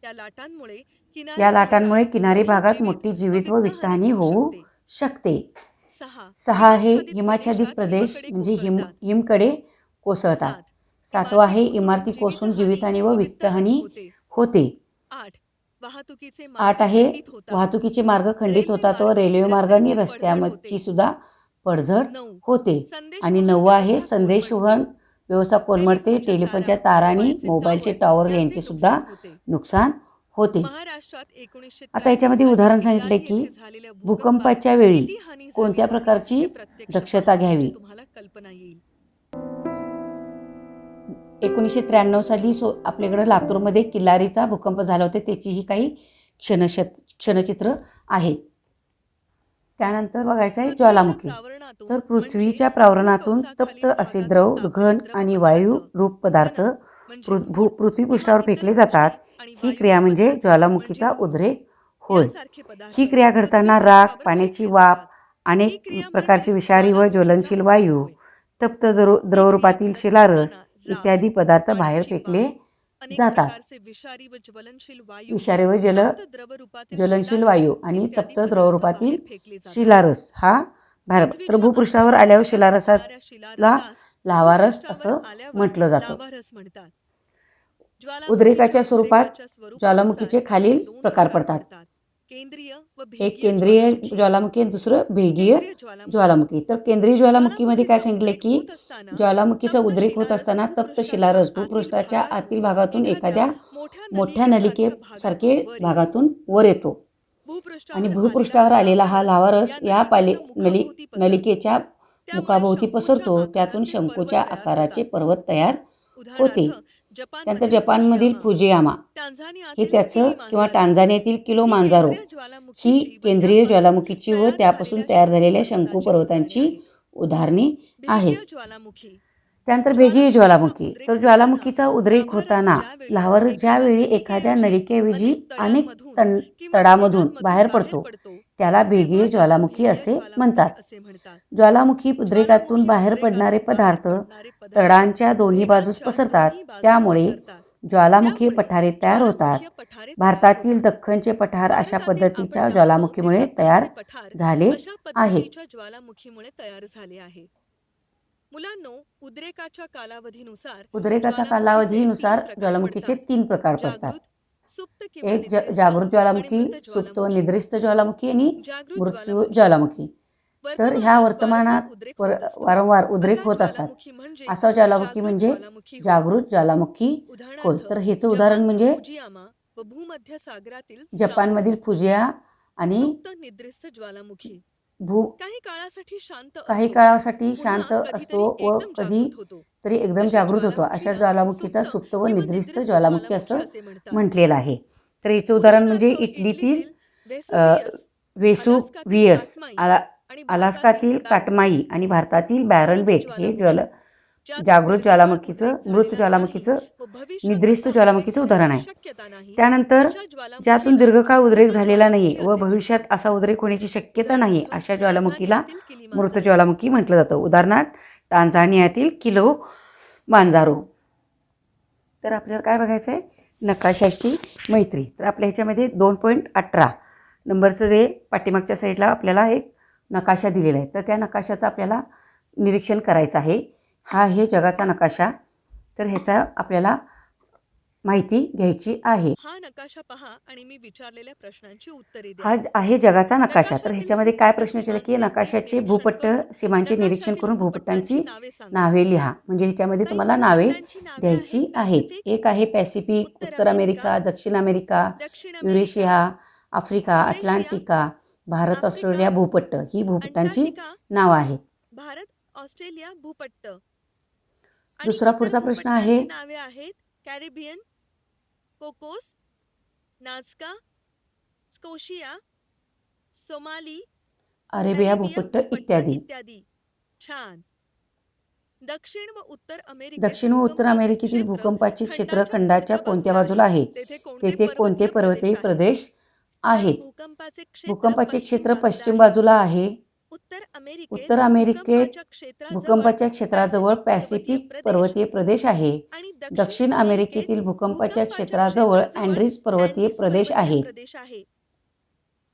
या लाटांमुळे किनारी भागात मोठी जीवित व वित्तहानी होऊ शकते. 6 आहे हिमाच्छादित प्रदेश म्हणजे हिमकडे कोसळतात. 7 आहे इमारती कोसळून जीवितहानी व वित्तहानी होते. 8 आहे वाहतुकीचे मार्ग खंडित होतात व रेल्वे मार्ग आणि रस्त्याची सुद्धा पडझड होते. आणि 9 आहे संदेशवहन व्यवस्था कोलमडते. टेलिफोनच्या तारा आणि मोबाईलचे टॉवर यांचे सुद्धा नुकसान होते. आता याच्यामध्ये उदाहरण सांगितले की भूकंपाच्या वेळी कोणत्या प्रकारची दक्षता घ्यावी. तुम्हाला कल्पना येईल. 1993 साली आपल्याकडे लातूरमध्ये किल्लारीचा भूकंप झाला होता. त्याचीही काही क्षणचित्र आहेत. त्यानंतर बघायचं आहे ज्वालामुखी. तर पृथ्वीच्या प्रावरणातून तप्त असे द्रव घन आणि वायू रूप पदार्थ पृथ्वीपृष्ठावर फेकले जातात. ही क्रिया म्हणजे ज्वालामुखीचा उद्रेक होय. ही क्रिया घडताना राख, पाण्याची वाफ, अनेक प्रकारचे विषारी व ज्वलनशील वायू, तप्त द्रवरूपातील शिलारस इत्यादी पदार्थ बाहेर फेकले जातात. विषारी व ज्वलनशील वायू आणि तप्त द्रवरूपातील शिलारस हा बाहेर. तर भूपृष्ठावर आल्यावर शिलारसाला लावारस असं म्हटलं जातं. उद्रेकाच्या स्वरूपात ज्वालामुखीचे खालील प्रकार पडतात. एक केंद्रीय ज्वालामुखी आणि दुसरं भेगीय ज्वालामुखी. तर केंद्रीय ज्वालामुखीमध्ये काय सांगितले की ज्वालामुखीचा उद्रेक होत असताना तप्त शिलारस भूपृष्ठाच्या आतील भागातून एखाद्या मोठ्या नलिकेसारखे भागातून वर येतो आणि भूपृष्ठावर आलेला हा लावारस या नलिकेच्या मुखाभोवती पसरतो, त्यातून शंकूच्या आकाराचे पर्वत तयार होते. त्यानंतर जपानमधील फुजियामा हे त्याचं किंवा टांझानियातील किलोमांजारो ही केंद्रीय ज्वालामुखीची व त्यापासून तयार झालेल्या शंकू पर्वतांची उदाहरणे आहेत. त्यानंतर भेगीय ज्वालामुखी. तर ज्वालामुखीचा उद्रेक होताना लाव्हा ज्यावेळी एखाद्या नलिकेऐवजी अनेक तडामधून बाहेर पडतो त्याला भेगीय ज्वालामुखी असे म्हणतात. ज्वालामुखी उद्रेकातून बाहेर पडणारे पदार्थ तडांच्या दोन्ही बाजूस पसरतात, त्यामुळे ज्वालामुखी पठारे तयार होतात. भारतातील दख्खनचे पठार अशा पद्धतीच्या ज्वालामुखीमुळे तयार झाले आहे. मुलांनो, उद्रेकाच्या कालावधीनुसार ज्वालामुखीचे 3 प्रकार पडतात. एक जागृत ज्वालामुखी, सुप्त व निद्रिस्त ज्वालामुखी आणि मृत्यू ज्वालामुखी. तर ह्या वर्तमानात वारंवार उद्रेक होत असतात. असा ज्वालामुखी म्हणजे जागृत ज्वालामुखी होय. तर ह्याचं उदाहरण म्हणजे भूमध्य सागरातील जपानमधील फुजिया आणि निद्रिस्त ज्वालामुखी भू काही काळासाठी शांत असतो व कधी तरी एकदम जागृत होतो. अशा ज्वालामुखीचा सुप्त व निद्रिस्त ज्वालामुखी असं म्हटलेलं आहे. तर याचं उदाहरण म्हणजे इटलीतील वेसुव्हियस, अलास्कातील काटमाई आणि भारतातील बॅरन बेट हे जागृत ज्वालामुखीचं, मृत ज्वालामुखीचं, निद्रिस्त ज्वालामुखीचं उदाहरण आहे. त्यानंतर ज्यातून दीर्घकाळ उद्रेक झालेला नाही व भविष्यात असा उद्रेक होण्याची शक्यता नाही अशा ज्वालामुखीला मृत ज्वालामुखी म्हटलं जातं. उदाहरणार्थ टांझानियातील किलोमांजारो. तर आपल्याला काय बघायचं आहे? नकाशाची मैत्री. तर आपल्या ह्याच्यामध्ये 2.18 नंबरचं जे पाठीमागच्या साईडला आपल्याला एक नकाशा दिलेला आहे, तर त्या नकाशाचं आपल्याला निरीक्षण करायचं आहे. हा आहे जगाचा नकाशा. तर ह्याचा आपल्याला माहिती घ्यायची आहे. हा नकाशा पहा आणि मी विचारलेल्या प्रश्नांची उत्तरे द्या. हा आहे जगाचा नकाशा. तर ह्याच्यामध्ये काय प्रश्न विचारले की नकाशाचे भूपट्ट सीमांचे निरीक्षण करून भूपट्टांची नावे लिहा. म्हणजे ह्याच्यामध्ये तुम्हाला नावे द्यायची आहेत. एक आहे पॅसिफिक, उत्तर अमेरिका, दक्षिण America, Eurasia, Africa, Atlantica, Bharat, Australia भूपट्ट ही भूपट्टांची नावं आहेत. भारत, ऑस्ट्रेलिया भूपट्ट. दुसरा पुढचा प्रश्न आहे नावे आहेत Caribbean, Cocos, Nazca, Scotia, Somali, Arabia भूपट्ट इत्यादी. छान. दक्षिण व उत्तर अमेरिकेतील भूकंपाचे क्षेत्र खंडाच्या कोणत्या बाजूला आहे? तेथे कोणते पर्वतीय प्रदेश आहेत? भूकंपाचे क्षेत्र पश्चिम बाजूला आहे. उत्तर अमेरिकेत भूकंपाच्या क्षेत्राजवळ पॅसिफिक पर्वतीय प्रदेश आहे. दक्षिण अमेरिकेतील भूकंपाच्या क्षेत्राजवळ अँड्रीज पर्वतीय प्रदेश आहे.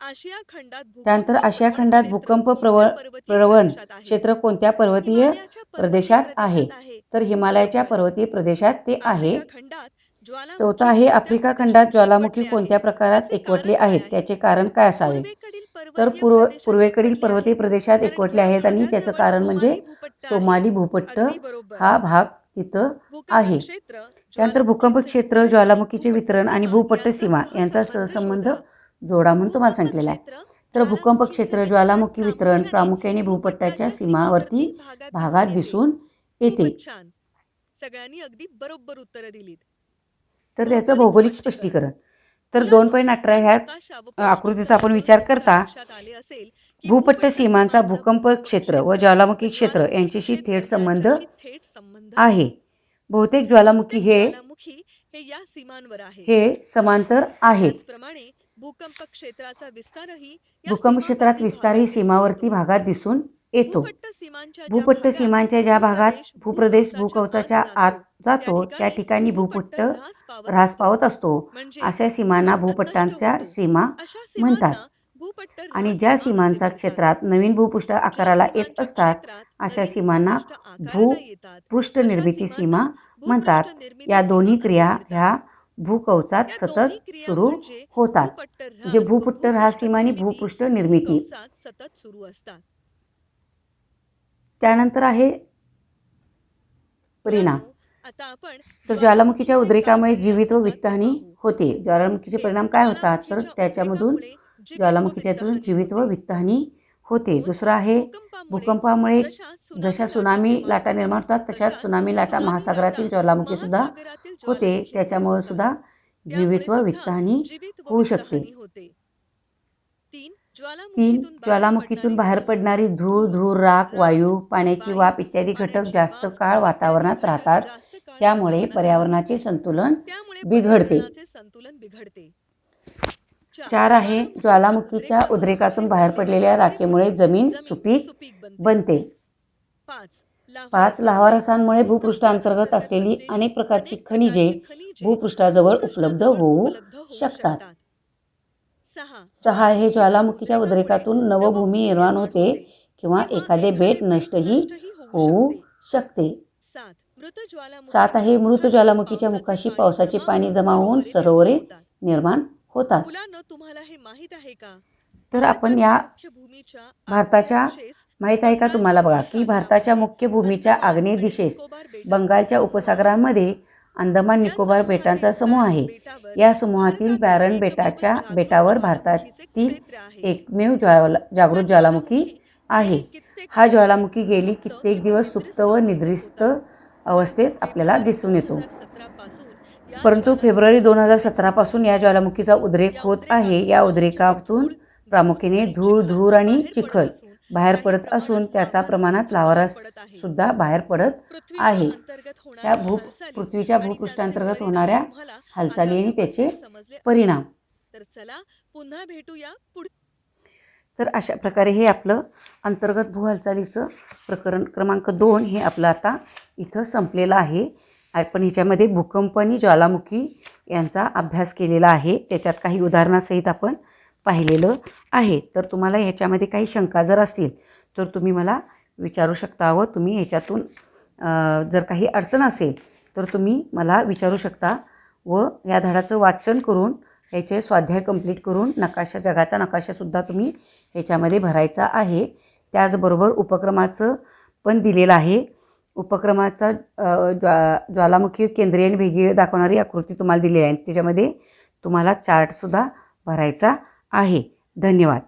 त्यानंतर आशिया खंडात भूकंप प्रवण क्षेत्र कोणत्या पर्वतीय प्रदेशात आहे? तर हिमालयाच्या पर्वतीय प्रदेशात ते आहे. चौथा आहे आफ्रिका खंडात ज्वालामुखी कोणत्या प्रकारात एकवटले आहेत? त्याचे कारण काय असावे? तर पूर्वेकडील पर्वतीय प्रदेशात एकवटले आहेत आणि त्याचं कारण म्हणजे सोमाली भूपट्ट हा भाग तिथं आहे. त्यानंतर भूकंप क्षेत्र, ज्वालामुखीचे वितरण आणि भूपट्ट सीमा यांचा सहसंबंध जोडा म्हणून तुम्हाला सांगितलेला आहे. तर भूकंप क्षेत्र, ज्वालामुखी वितरण प्रामुख्याने भूपट्टाच्या सीमावर्ती भागात दिसून येते. सगळ्यांनी अगदी बरोबर उत्तरं दिलीत. तर त्याचं भौगोलिक स्पष्टीकरण. तर 2.18 ह्या आकृतीचा आपण विचार करता भूपट्ट सीमांचा भूकंप क्षेत्र व ज्वालामुखी क्षेत्र यांच्याशी थेट संबंध आहे. बहुतेक ज्वालामुखी हे या सीमांवर आहे. हे समांतर आहेत. त्याचप्रमाणे भूकंप क्षेत्रात विस्तारही सीमावर्ती भागात दिसून येतो. भूपट्ट सीमांच्या ज्या भागात भूप्रदेश भूकवचाच्या आत जातो त्या ठिकाणी भूपट्ट ऱ्हास पावत असतो. अशा सीमांना भूपट्टांच्या सीमा म्हणतात. आणि ज्या सीमांचा क्षेत्रात नवीन भूपृष्ठ आकाराला येत असतात अशा सीमांना भूपृष्ठ निर्मिती सीमा म्हणतात. या दोन्ही क्रिया ह्या भूकवचात सतत सुरू होतात. म्हणजे भूपृष्ठ ऱ्हास सीमा आणि भूपृष्ठ निर्मिती सतत सुरू असतात. त्यानंतर आहे परिणाम. तर ज्वालामुखीच्या उद्रेकामुळे जीवित व वित्तहानी होते. ज्वालामुखीचे परिणाम काय होतात? तर त्याच्यामधून ज्वालामुखीच्यातून जीवित व वित्तहानी होते. दुसरं आहे भूकंपामुळे जशा सुनामी लाटा निर्माण होतात तशाच सुनामी लाटा महासागरातील ज्वालामुखीसुद्धा होते. त्याच्यामुळे सुद्धा जीवित व वित्तहानी होऊ शकते. 3. ज्वालामुखीतून बाहेर पडणारी धूळ, धूर, राख, वायू, पाण्याची वाफ इत्यादी घटक जास्त काळ वातावरणात राहतात. त्यामुळे पर्यावरणाचे संतुलन बिघडते. 4 आहे ज्वालामुखीच्या उद्रेकातून बाहेर पडलेल्या राखेमुळे जमीन सुपीक बनते. 5. लाव्हा भूपृष्ठांतर्गत असलेली अनेक प्रकारची खनिजे भूपृष्ठाजवळ उपलब्ध होऊ शकतात. 6 आहे ज्वालामुखीच्या उद्रेकातून नवभूमी निर्माण होते किंवा एखादे बेट नष्टही होऊ शकते. 7 आहे मृत ज्वालामुखीच्या मुखाशी पावसाचे पाणी जमा होऊन सरोवरे निर्माण होतात. तुम्हाला हे माहित आहे का? तर आपण या भारताच्या माहीत आहे का तुम्हाला बघा की भारताच्या मुख्य भूमीच्या आग्नेय दिशेस बंगालच्या उपसागरामध्ये अंदमान निकोबार बेटांचा समूह आहे. या समूहातील बॅरन बेटावर भारतातील एकमेव जागृत ज्वालामुखी आहे. हा ज्वालामुखी गेली कित्येक दिवस सुप्त व निद्रिस्त अवस्थेत आपल्याला दिसून येतो. परंतु फेब्रुवारी 2017 पासून या ज्वालामुखीचा उद्रेक होत आहे. या उद्रेकातून प्रामुख्याने धूर आणि चिखल बाहेर पडत असून त्याचा प्रमाणात लाव्हा सुद्धा बाहेर पडत आहे. त्या पृथ्वीच्या भूपृष्ठांतर्गत होणाऱ्या हालचाली आणि त्याचे परिणाम. तर चला पुन्हा भेटूया पुढे. तर अशा प्रकारे हे आपलं अंतर्गत भूहालचालीचं प्रकरण क्रमांक 2 हे आपलं आता इथं संपलेलं आहे. आपण ह्याच्यामध्ये भूकंप आणि ज्वालामुखी यांचा अभ्यास केलेला आहे. त्याच्यात काही उदाहरणासहित आपण पाहिलेलं आहे. तर तुम्हाला ह्याच्यामध्ये काही शंका जर असतील तर तुम्ही मला विचारू शकता व तुम्ही ह्याच्यातून जर काही अडचण असेल तर तुम्ही मला विचारू शकता व या धड्याचं वाचन करून ह्याचे स्वाध्याय कंप्लीट करून जगाचा नकाशासुद्धा तुम्ही ह्याच्यामध्ये भरायचा आहे. त्याचबरोबर उपक्रमाचं पण दिलेलं आहे. उपक्रमाचा ज्वालामुखी केंद्रीय आणि भेगीय दाखवणारी आकृती तुम्हाला दिलेली आहे. त्याच्यामध्ये तुम्हाला चार्टसुद्धा भरायचा आहे. धन्यवाद.